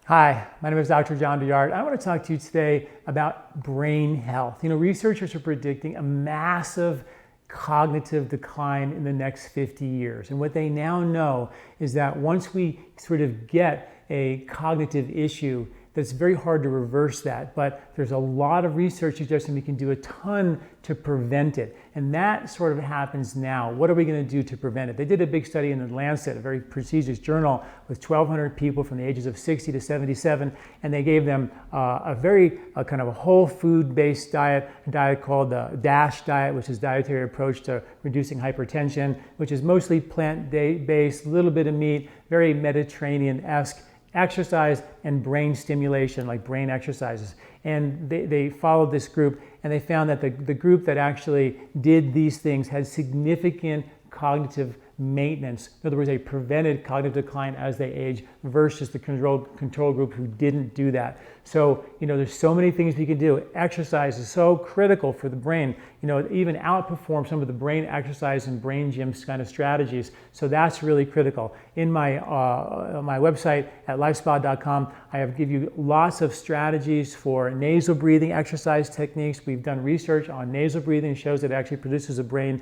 Hi, my name is Dr. John Douillard. I want to talk to you today about brain health. Researchers are predicting a massive cognitive decline in the next 50 years. And what they now know is that once we sort of get a cognitive issue, that's very hard to reverse that, but there's a lot of research suggesting we can do a ton to prevent it. And that sort of happens now. What are we going to do to prevent it? They did a big study in the Lancet, a very prestigious journal, with 1,200 people from the ages of 60 to 77, and they gave them a kind of a whole food-based diet, a diet called the DASH diet, which is dietary approach to reducing hypertension, which is mostly plant-based, a little bit of meat, very Mediterranean-esque, exercise and brain stimulation, like brain exercises. And they followed this group, and they found that the group that actually did these things had significant cognitive maintenance. In other words, they prevented cognitive decline as they age versus the control group who didn't do that. So, there's so many things we can do. Exercise is so critical for the brain. It even outperforms some of the brain exercise and brain gym kind of strategies. So that's really critical. In my website at LIfeSpa.com, I give you lots of strategies for nasal breathing exercise techniques. We've done research on nasal breathing, shows that it actually pushes the brain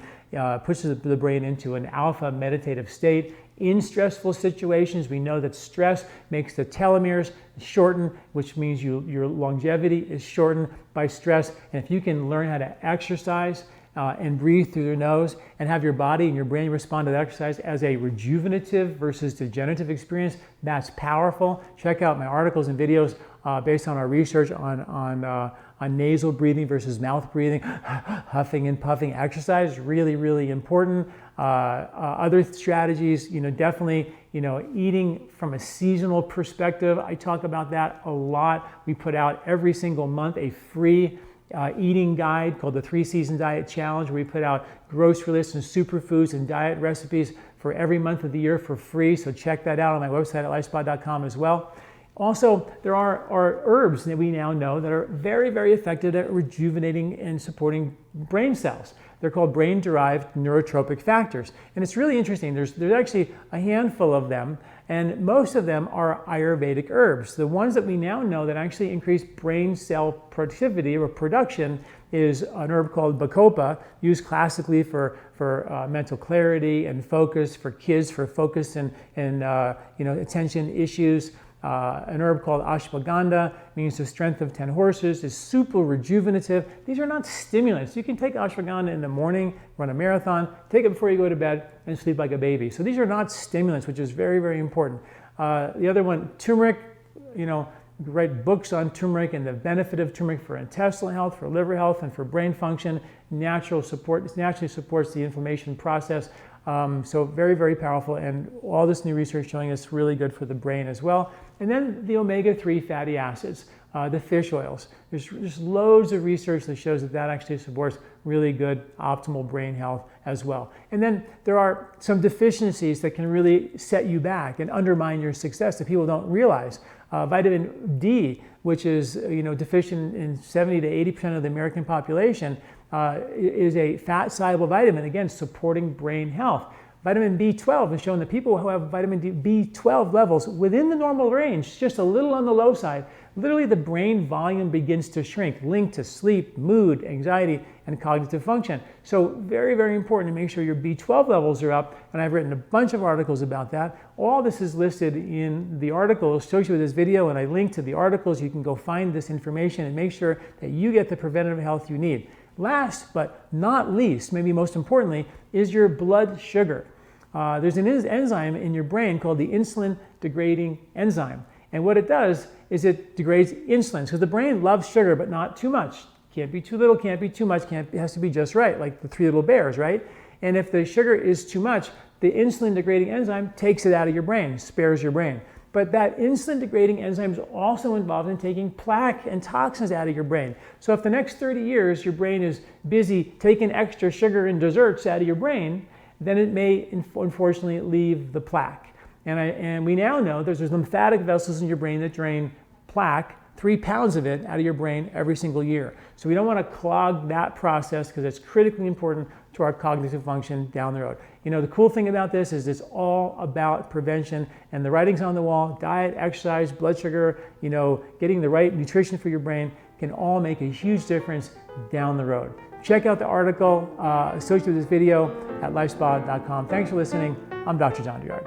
into an alpha meditative state. In stressful situations, we know that stress makes the telomeres shorten, which means your longevity is shortened by stress. And if you can learn how to exercise and breathe through your nose and have your body and your brain respond to the exercise as a rejuvenative versus degenerative experience, that's powerful. Check out my articles and videos based on our research on nasal breathing versus mouth breathing. Huffing and puffing exercise, really, really important. Other strategies, definitely, eating from a seasonal perspective. I talk about that a lot. We put out every single month a free eating guide called the 3-Season Diet Challenge, where we put out grocery lists and superfoods and diet recipes for every month of the year for free. So check that out on my website at LIfeSpa.com as well. Also, there are herbs that we now know that are very, very effective at rejuvenating and supporting brain cells. They're called brain-derived neurotropic factors. And it's really interesting. There's actually a handful of them, and most of them are Ayurvedic herbs. The ones that we now know that actually increase brain cell productivity or production is an herb called bacopa, used classically for mental clarity and focus, for kids, for focus and attention issues. An herb called ashwagandha, means the strength of 10 horses, is super rejuvenative. These are not stimulants. You can take ashwagandha in the morning, run a marathon, take it before you go to bed, and sleep like a baby. So these are not stimulants, which is very, very important. The other one, turmeric, write books on turmeric and the benefit of turmeric for intestinal health, for liver health, and for brain function. Naturally supports the inflammation process. So very, very powerful, and all this new research showing us really good for the brain as well. And then the omega-3 fatty acids, the fish oils. There's loads of research that shows that actually supports really good optimal brain health as well. And then there are some deficiencies that can really set you back and undermine your success that people don't realize. Vitamin D, which is deficient in 70 to 80% of the American population, is a fat-soluble vitamin, again, supporting brain health. Vitamin B12 has shown that people who have vitamin B12 levels within the normal range, just a little on the low side, literally the brain volume begins to shrink, linked to sleep, mood, anxiety, and cognitive function. So very, very important to make sure your B12 levels are up, and I've written a bunch of articles about that. All this is listed in the article associated with this video, and I link to the articles. You can go find this information and make sure that you get the preventative health you need. Last but not least, maybe most importantly, is your blood sugar. There's an enzyme in your brain called the insulin-degrading enzyme. And what it does is it degrades insulin, because the brain loves sugar, but not too much. Can't be too little, can't be too much, it has to be just right, like the 3 little bears, right? And if the sugar is too much, the insulin-degrading enzyme takes it out of your brain, spares your brain. But that insulin-degrading enzyme is also involved in taking plaque and toxins out of your brain. So if the next 30 years your brain is busy taking extra sugar and desserts out of your brain, then it may unfortunately leave the plaque. And we now know there's lymphatic vessels in your brain that drain plaque, 3 pounds of it out of your brain every single year. So we don't want to clog that process, because it's critically important to our cognitive function down the road. You know, the cool thing about this is it's all about prevention, and the writing's on the wall. Diet, exercise, blood sugar, you know, getting the right nutrition for your brain can all make a huge difference down the road. Check out the article associated with this video at LIfeSpa.com. Thanks for listening. I'm Dr. John Douillard.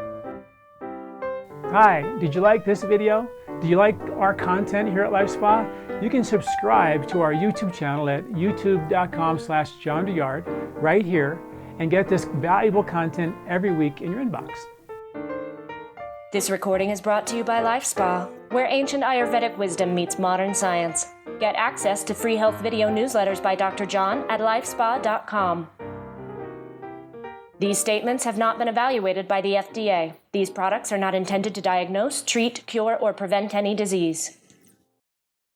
Hi, did you like this video? Do you like our content here at LIfeSpa? You can subscribe to our YouTube channel at youtube.com/John Douillard right here and get this valuable content every week in your inbox. This recording is brought to you by LIfeSpa, where ancient Ayurvedic wisdom meets modern science. Get access to free health video newsletters by Dr. John at LIfeSpa.com. These statements have not been evaluated by the FDA. These products are not intended to diagnose, treat, cure, or prevent any disease.